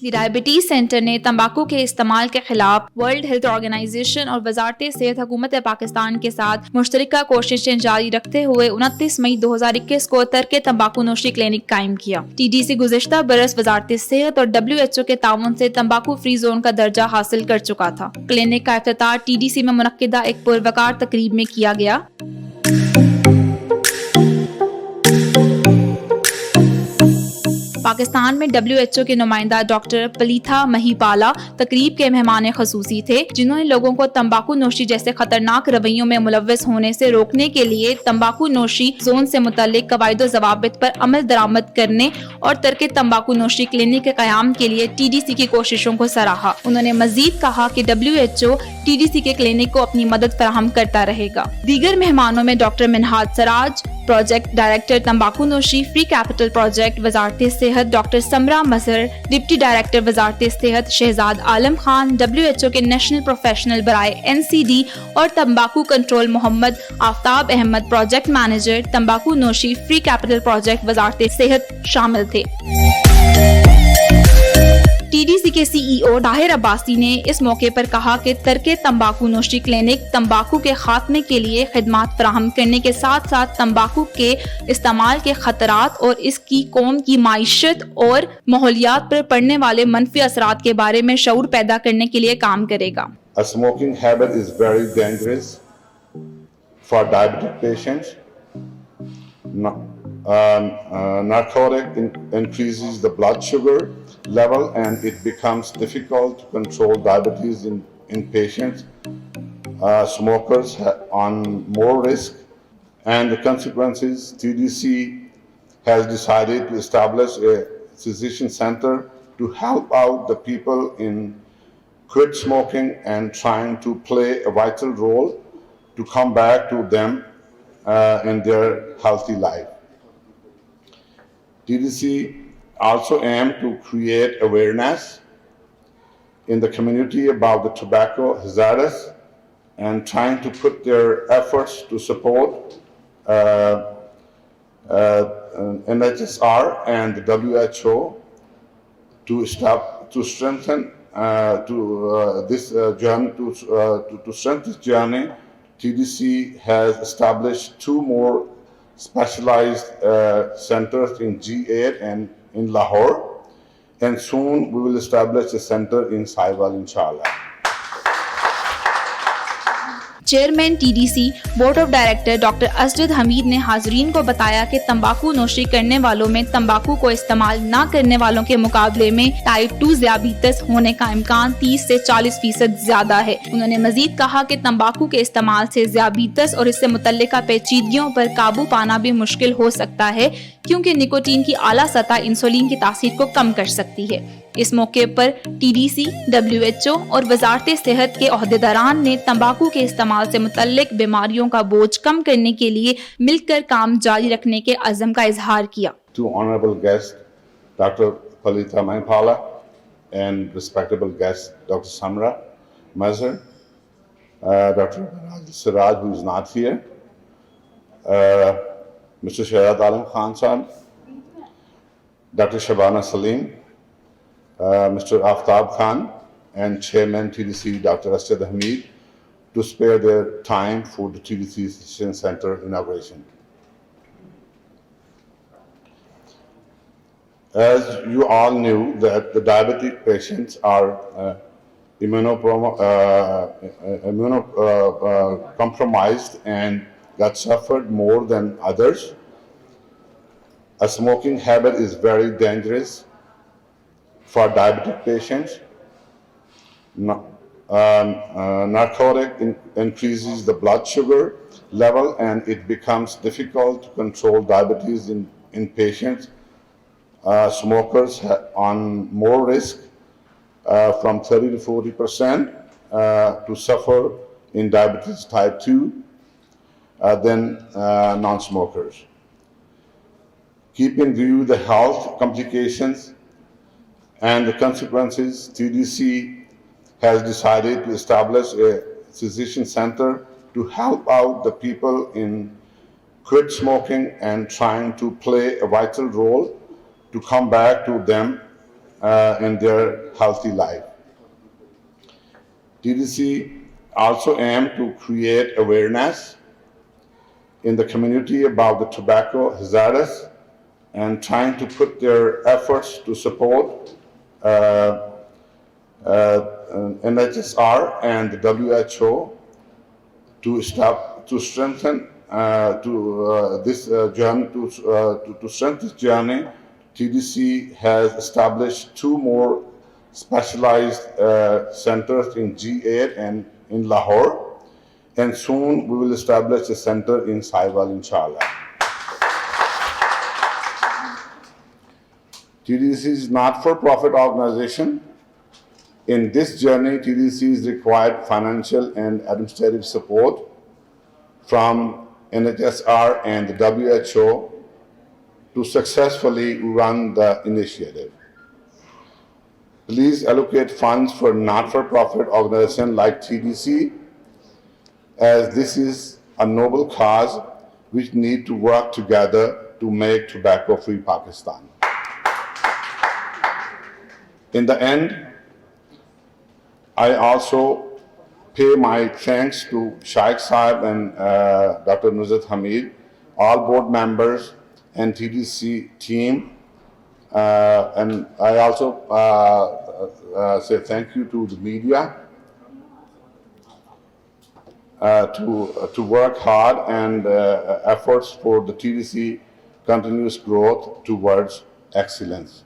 Diabetes centre نے تمباکو کے استعمال کے خلاف ورلڈ ہیلتھ آرگنائزیشن اور وزارت صحت حکومت پاکستان کے ساتھ مشترکہ کوششیں جاری رکھتے ہوئے 29 مئی 2021 کو ترک تمباکو نوشی کلینک قائم کیا۔ ٹی ڈی سی گزشتہ برس وزارت صحت اور WHO کے تعاون سے تمباکو فری زون کا درجہ حاصل کر چکا تھا۔ کلینک کا افتتاح ٹی ڈی سی میں منعقدہ ایک پروقار تقریب میں کیا گیا۔ پاکستان میں WHO کے نمائندہ ڈاکٹر پلیتھا مہیپالا تقریب کے مہمان خصوصی تھے، جنہوں نے لوگوں کو تمباکو نوشی جیسے خطرناک رویوں میں ملوث ہونے سے روکنے کے لیے تمباکو نوشی زون سے متعلق قواعد و ضوابط پر عمل درآمد کرنے اور ترک تمباکو نوشی کلینک کے قیام کے لیے ٹی ڈی سی کی کوششوں کو سراہا۔ انہوں نے مزید کہا کہ WHO ٹی ڈی سی کے کلینک کو اپنی مدد فراہم کرتا رہے گا۔ دیگر مہمانوں میں ڈاکٹر منہاج سراج، پروجیکٹ ڈائریکٹر تمباکو نوشی فری کیپٹل پروجیکٹ وزارت صحت ڈاکٹر سمرا مظہر، ڈپٹی ڈائریکٹر وزارت صحت شہزاد عالم خان، WHO کے نیشنل پروفیشنل برائے NCD اور تمباکو کنٹرول محمد آفتاب احمد، پروجیکٹ مینیجر تمباکو نوشی فری کیپٹل پروجیکٹ وزارت صحت شامل تھے۔ ٹی ڈی سی کے CEO طاہر عباسی نے اس موقع پر کہا کہ ترک تمباکو نوشی کلینک تمباکو کے خاتمے کے لیے خدمات فراہم کرنے کے ساتھ ساتھ تمباکو کے استعمال کے خطرات اور اس کی قوم کی معیشت اور ماحولیات پر پڑنے والے منفی اثرات کے بارے میں شعور پیدا کرنے کے لیے کام کرے گا۔ A smoking habit is very dangerous for diabetic patients. Narcotic increases the blood sugar level and it becomes difficult to control diabetes in patients. Smokers are on more risk and the consequences. TDC has decided to establish a cessation center to help out the people in quit smoking and trying to play a vital role to come back to them in their healthy life. TDC also aim to create awareness in the community about the tobacco hazards and trying to put their efforts to support NHSR and the WHO to strengthen this journey. TDC has established 2 more specialized centers in G8 and in Lahore, and soon we will establish a center in Sahiwal, inshallah. Chairman T D C board of director doctor Asjad Hameed نے حاضرین کو بتایا کہ تمباکو نوشی کرنے والوں میں تمباکو کو استعمال نہ کرنے والوں کے مقابلے میں ٹائپ 2 ذیابیطس ہونے کا امکان 30 سے 40% زیادہ ہے۔ انہوں نے مزید کہا کہ تمباکو کے استعمال سے ذیابیطس اور اس سے متعلقہ پیچیدگیوں پر قابو پانا بھی مشکل ہو سکتا ہے، کیونکہ نکوٹین کی اعلیٰ سطح انسولین کی تاثیر کو کم کر سکتی ہے۔ اس موقع پر ٹی ڈی سی، WHO اور وزارت صحت کے عہدیداران نے تمباکو کے استعمال سے متعلق بیماریوں کا بوجھ کم کرنے کے لیے مل کر کام جاری رکھنے کے عزم کا اظہار کیا۔ To honorable guest Dr. Palitha Mahipala and respectable guest Dr. Samra Mazhar, Dr. Siraj, who is not here, Mr. Shahzad Alam Khan Sahab, Dr. Shabana Salim, Mr. Aftab Khan, and Chairman TDC Dr. Asjad Hamid to spare their time for the TDC Center inauguration. As you all knew that the diabetic patients are immunocompromised and that suffered more than others. A smoking habit is very dangerous for diabetic patients. Narcotic increases the blood sugar level and it becomes difficult to control diabetes in patients. Smokers are on more risk from 30 to 40% to suffer in diabetes type 2 than non-smokers. Keep in view the health complications and the consequences, TDC has decided to establish a cessation center to help out the people in quit smoking and trying to play a vital role to come back to them in their healthy life. TDC also aimed to create awareness in the community about the tobacco hazardous and trying to put their efforts to support NHSR and the WHO to strengthen to strengthen this journey. TDC has established 2 more specialized centers in G8 and in Lahore, and soon we will establish a center in Sahiwal, inshallah. TDC is not-for-profit organization. In this journey, TDC is required financial and administrative support from NHSR and the WHO to successfully run the initiative. Please allocate funds for not-for-profit organization like TDC, as this is a noble cause which need to work together to make tobacco-free Pakistan. In the end, I also pay my thanks to Shaikh Sahib and Dr. Nusrat Hamid, all board members and TDC team. And I also say thank you to the media to work hard and efforts for the TDC continuous growth towards excellence.